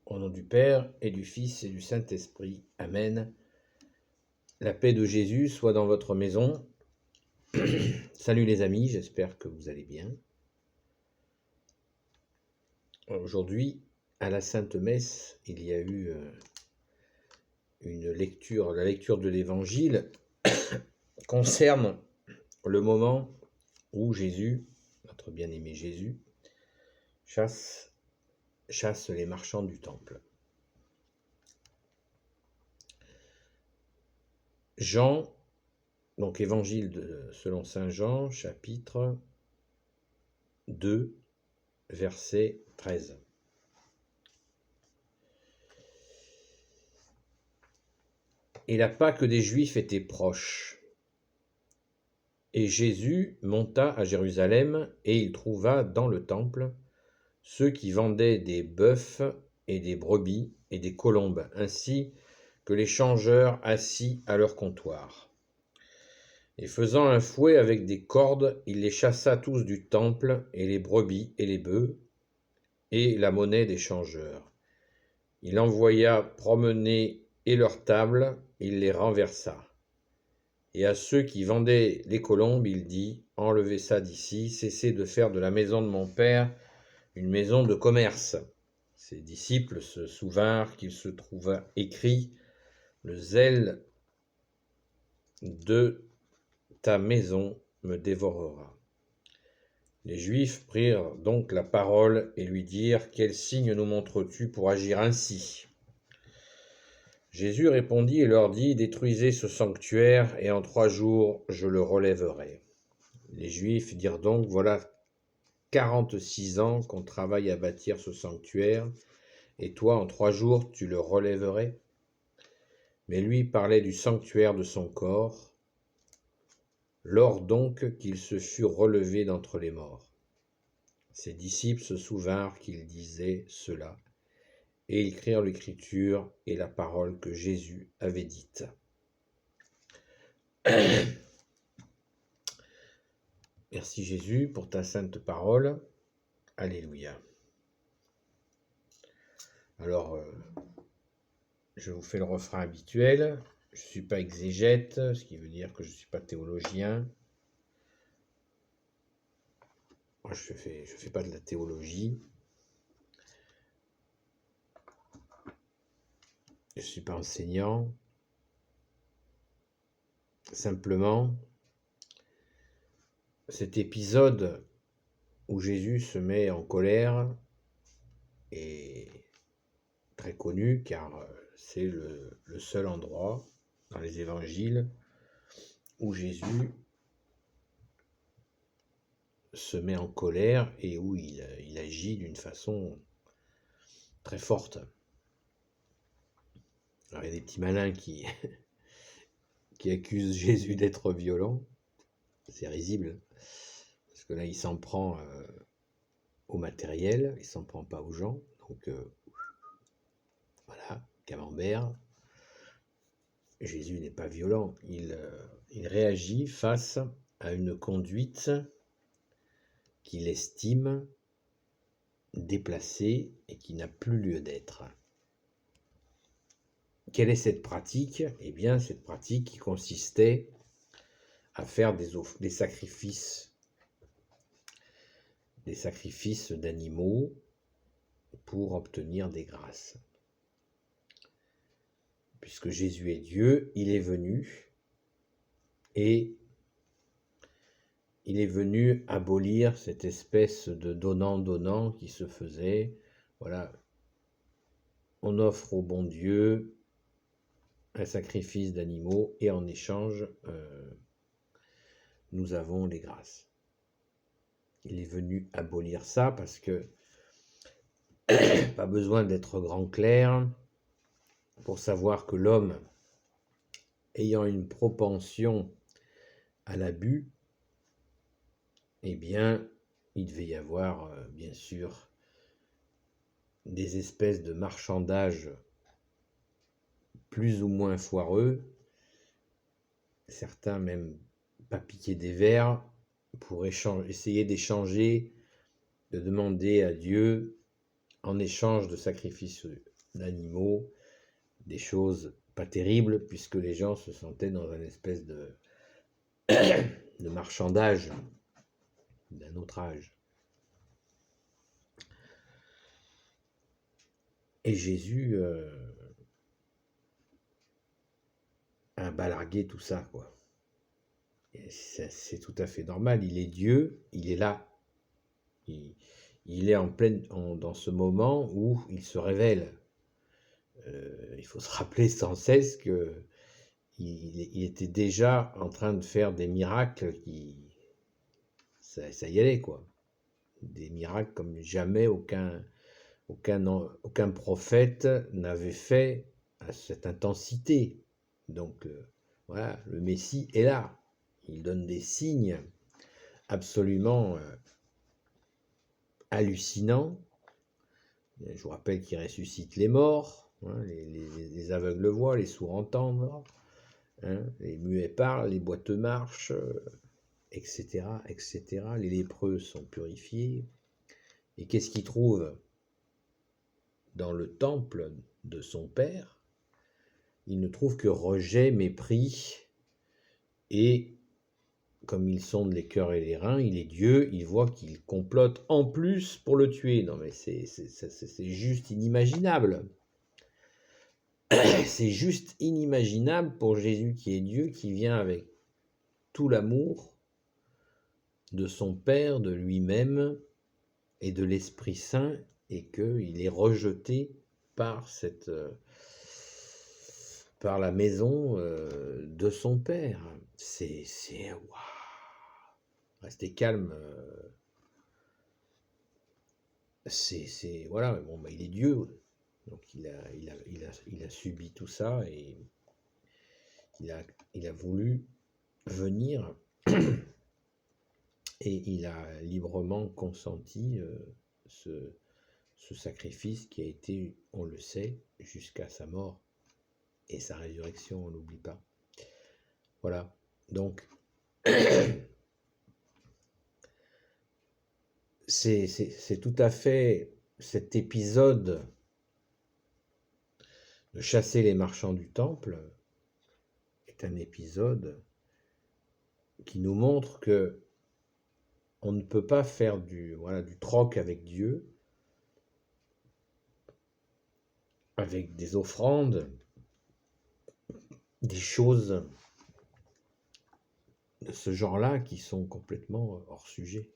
Au nom du Père, et du Fils, et du Saint-Esprit. Amen. La paix de Jésus soit dans votre maison. Salut les amis, j'espère que vous allez bien. Aujourd'hui, à la Sainte Messe, il y a eu la lecture de l'Évangile concerne le moment où Jésus, notre bien-aimé Jésus, chasse les marchands du temple. Jean, donc Évangile selon saint Jean, chapitre 2, verset 13. Et la Pâque des Juifs était proche. Et Jésus monta à Jérusalem, et il trouva dans le temple ceux qui vendaient des bœufs et des brebis et des colombes, ainsi que les changeurs assis à leur comptoir. Et faisant un fouet avec des cordes, il les chassa tous du temple, et les brebis et les bœufs, et la monnaie des changeurs. Il envoya promener et leurs tables, il les renversa. Et à ceux qui vendaient les colombes, il dit, « Enlevez ça d'ici, cessez de faire de la maison de mon père une maison de commerce. » Ses disciples se souvinrent qu'il se trouva écrit, « Le zèle de ta maison me dévorera. » Les Juifs prirent donc la parole et lui dirent, « Quel signe nous montres-tu pour agir ainsi ?» Jésus répondit et leur dit, « Détruisez ce sanctuaire, et en 3 jours je le relèverai. » Les Juifs dirent donc, « Voilà 46 ans qu'on travaille à bâtir ce sanctuaire, et toi en 3 jours tu le relèverais ?» Mais lui parlait du sanctuaire de son corps, lors donc qu'il se fut relevé d'entre les morts. Ses disciples se souvinrent qu'il disait cela, et ils crurent l'écriture et la parole que Jésus avait dite. Merci Jésus pour ta sainte parole. Alléluia. Alors, je vous fais le refrain habituel. Je ne suis pas exégète, ce qui veut dire que je ne suis pas théologien. Moi, je fais pas de la théologie. Je ne suis pas enseignant. Simplement, cet épisode où Jésus se met en colère est très connu car c'est le seul endroit dans les évangiles où Jésus se met en colère et où il agit d'une façon très forte. Alors, il y a des petits malins qui accusent Jésus d'être violent. C'est risible, parce que là, il s'en prend au matériel, il s'en prend pas aux gens. Donc, voilà, camembert. Jésus n'est pas violent, il réagit face à une conduite qu'il estime déplacée et qui n'a plus lieu d'être. Quelle est cette pratique ? Eh bien, cette pratique qui consistait à faire des sacrifices d'animaux pour obtenir des grâces. Puisque Jésus est Dieu, il est venu et il est venu abolir cette espèce de donnant-donnant qui se faisait. Voilà, on offre au bon Dieu un sacrifice d'animaux et en échange, nous avons les grâces. Il est venu abolir ça parce que pas besoin d'être grand clerc pour savoir que l'homme ayant une propension à l'abus, eh bien, il devait y avoir, bien sûr, des espèces de marchandages plus ou moins foireux, certains même pas piquer des vers pour essayer d'échanger, de demander à Dieu en échange de sacrifices d'animaux, des choses pas terribles, puisque les gens se sentaient dans une espèce de marchandage d'un autre âge. Et Jésus a balargué tout ça, quoi. Et c'est tout à fait normal, il est Dieu, il est là. Il est dans ce moment où il se révèle. Il faut se rappeler sans cesse que il était déjà en train de faire des miracles ça y allait, quoi. Des miracles comme jamais aucun prophète n'avait fait à cette intensité. Donc voilà, le Messie est là. Il donne des signes absolument hallucinants. Je vous rappelle qu'il ressuscite les morts, hein, les aveugles voient, les sourds entendent, hein, les muets parlent, les boiteux marchent, etc., etc. Les lépreux sont purifiés. Et qu'est-ce qu'il trouve dans le temple de son père? Il ne trouve que rejet, mépris, et comme il sonde les cœurs et les reins, il est Dieu, il voit qu'il complote en plus pour le tuer. Non mais c'est juste inimaginable. C'est juste inimaginable pour Jésus qui est Dieu, qui vient avec tout l'amour de son Père, de lui-même et de l'Esprit Saint, et qu'il est rejeté par par la maison de son Père. C'est waouh. Restez calme. Voilà. Bon, bah, il est Dieu, donc il a subi tout ça et il a voulu venir et il a librement consenti ce sacrifice qui a été, on le sait, jusqu'à sa mort et sa résurrection, on n'oublie pas. Voilà, donc c'est tout à fait cet épisode de chasser les marchands du temple est un épisode qui nous montre que on ne peut pas faire du troc avec Dieu, avec des offrandes, des choses de ce genre-là qui sont complètement hors sujet.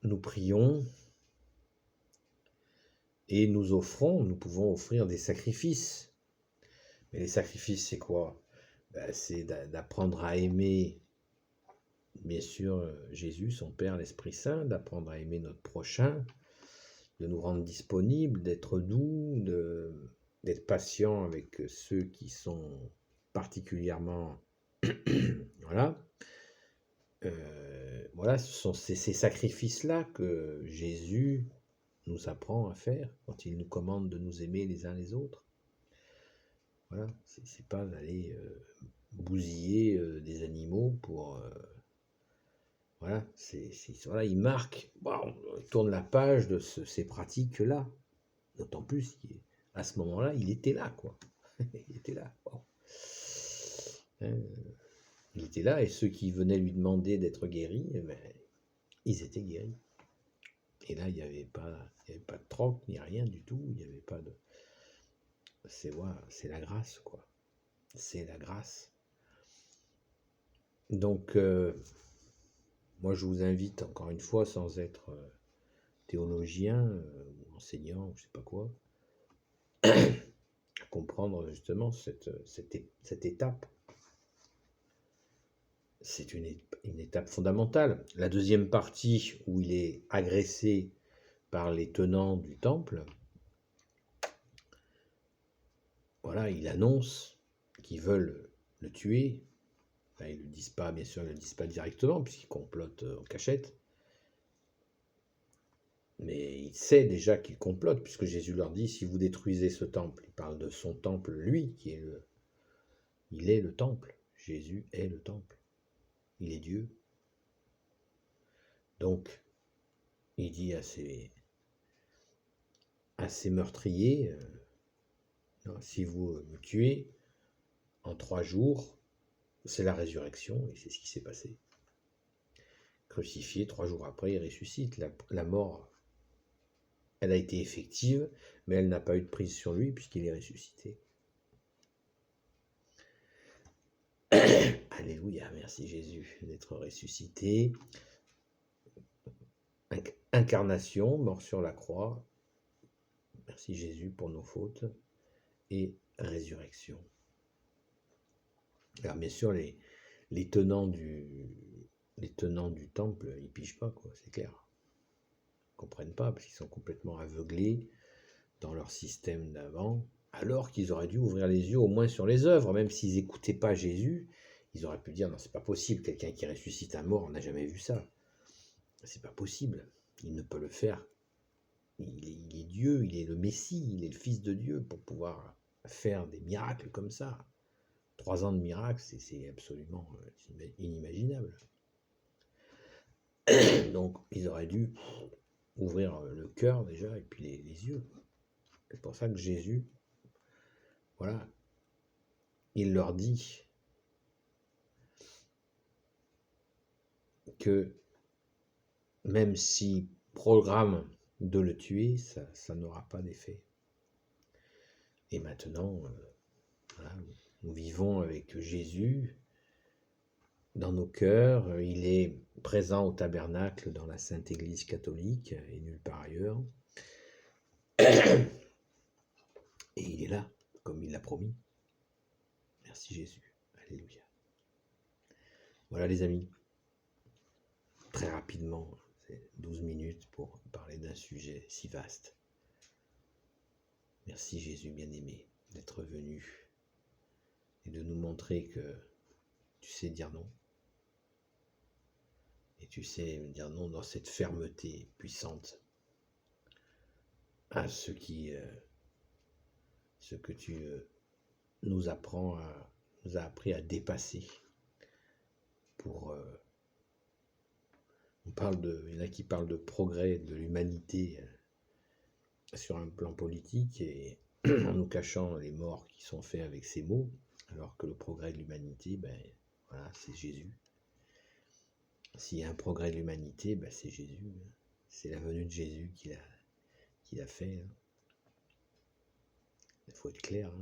Nous prions et nous pouvons offrir des sacrifices. Mais les sacrifices, c'est quoi? C'est d'apprendre à aimer, bien sûr, Jésus, son Père, l'Esprit Saint, d'apprendre à aimer notre prochain, de nous rendre disponibles, d'être doux, d'être patient avec ceux qui sont particulièrement... voilà. Voilà, ce sont ces sacrifices-là que Jésus nous apprend à faire quand il nous commande de nous aimer les uns les autres. Voilà, c'est pas d'aller bousiller des animaux pour... voilà, voilà, il marque, bon, on tourne la page de ces pratiques-là. D'autant plus qu'à ce moment-là, il était là, quoi. Il était là. Bon. Il était là, et ceux qui venaient lui demander d'être guéris, ils étaient guéris. Et là, il n'y avait pas de troc, ni rien du tout. Il n'y avait pas de... C'est la grâce, quoi. C'est la grâce. Donc, moi, je vous invite, encore une fois, sans être théologien ou enseignant, ou je sais pas quoi, à comprendre justement cette étape. C'est une étape fondamentale. La deuxième partie, où il est agressé par les tenants du temple, voilà, il annonce qu'ils veulent le tuer. Enfin, ils ne le disent pas, bien sûr, ils ne le disent pas directement, puisqu'ils complotent en cachette. Mais il sait déjà qu'ils complotent, puisque Jésus leur dit, si vous détruisez ce temple, il parle de son temple, lui, il est le temple. Jésus est le temple. Il est Dieu. Donc, il dit à à ces meurtriers, non, si vous me tuez en 3 jours, c'est la résurrection, et c'est ce qui s'est passé. Crucifié, 3 jours après, il ressuscite. La mort, elle a été effective, mais elle n'a pas eu de prise sur lui puisqu'il est ressuscité. Alléluia, merci Jésus d'être ressuscité. Incarnation, mort sur la croix. Merci Jésus pour nos fautes. Et résurrection. Alors bien sûr, les tenants du temple, ils pigent pas, quoi, c'est clair. Ils comprennent pas parce qu'ils sont complètement aveuglés dans leur système d'avant, alors qu'ils auraient dû ouvrir les yeux au moins sur les œuvres, même s'ils n'écoutaient pas Jésus, ils auraient pu dire non, c'est pas possible, quelqu'un qui ressuscite un mort, on n'a jamais vu ça. C'est pas possible, il ne peut le faire. Il est Dieu, il est le Messie, il est le Fils de Dieu pour pouvoir faire des miracles comme ça. 3 ans de miracles, c'est absolument inimaginable. Donc, ils auraient dû ouvrir le cœur déjà et puis les yeux. C'est pour ça que Jésus, voilà, il leur dit que même si programme de le tuer, ça n'aura pas d'effet. Et maintenant, voilà, nous vivons avec Jésus dans nos cœurs. Il est présent au tabernacle dans la Sainte Église catholique et nulle part ailleurs. Et il est là, comme il l'a promis. Merci Jésus. Alléluia. Voilà les amis. Très rapidement, c'est 12 minutes pour parler d'un sujet si vaste. Merci Jésus bien-aimé d'être venu et de nous montrer que tu sais dire non. Et tu sais dire non dans cette fermeté puissante à ce que tu nous as appris à dépasser. Il y en a qui parlent de progrès de l'humanité sur un plan politique et en nous cachant les morts qui sont faits avec ces mots, alors que le progrès de l'humanité, voilà, c'est Jésus. S'il y a un progrès de l'humanité, c'est Jésus. C'est la venue de Jésus qui l'a fait. Il faut être clair,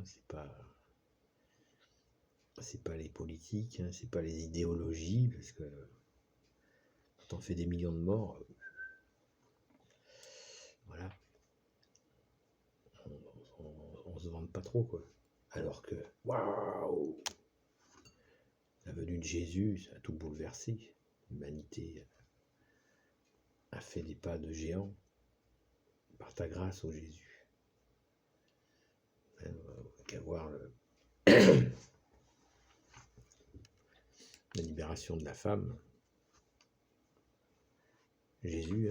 c'est pas les politiques, c'est pas les idéologies, parce que quand on fait des millions de morts, voilà, on se vante pas trop, quoi. Alors que, waouh, la venue de Jésus, ça a tout bouleversé. L'humanité a fait des pas de géant par ta grâce, ô Jésus. Qu'à voir la libération de la femme. Jésus,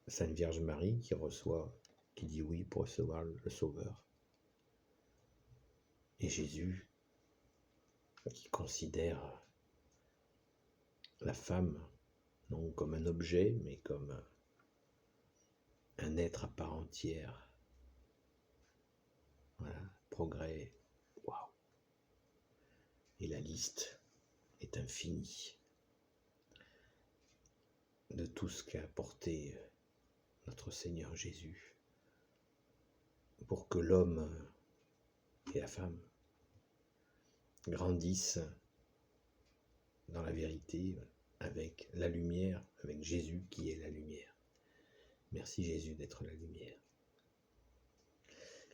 Sainte Vierge Marie qui dit oui pour recevoir le Sauveur. Et Jésus qui considère la femme non comme un objet, mais comme un être à part entière. Voilà, progrès, waouh. Et la liste est infinie de tout ce qu'a apporté notre Seigneur Jésus pour que l'homme et la femme grandissent dans la vérité avec la lumière, avec Jésus qui est la lumière. Merci Jésus d'être la lumière.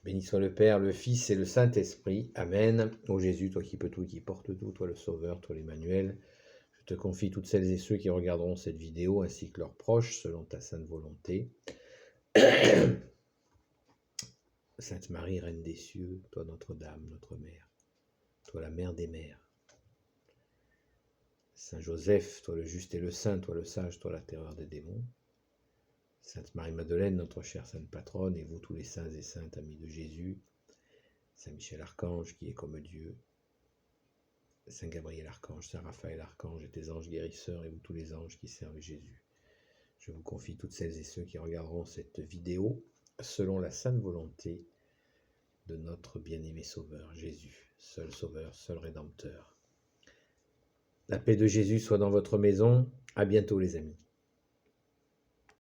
Béni soit le Père, le Fils et le Saint-Esprit. Amen. Ô Jésus, toi qui peux tout, qui portes tout, toi le Sauveur, toi l'Emmanuel, je te confie toutes celles et ceux qui regarderont cette vidéo, ainsi que leurs proches, selon ta sainte volonté. Sainte Marie, Reine des cieux, toi Notre-Dame, notre Mère, toi la Mère des mères. Saint Joseph, toi le juste et le saint, toi le sage, toi la terreur des démons. Sainte Marie-Madeleine, notre chère sainte patronne, et vous tous les saints et saintes amis de Jésus. Saint Michel Archange, qui est comme Dieu. Saint Gabriel Archange, Saint Raphaël Archange, et tes anges guérisseurs, et vous tous les anges qui servent Jésus. Je vous confie toutes celles et ceux qui regarderont cette vidéo, selon la sainte volonté de notre bien-aimé Sauveur, Jésus, seul Sauveur, seul Rédempteur. La paix de Jésus soit dans votre maison. À bientôt les amis.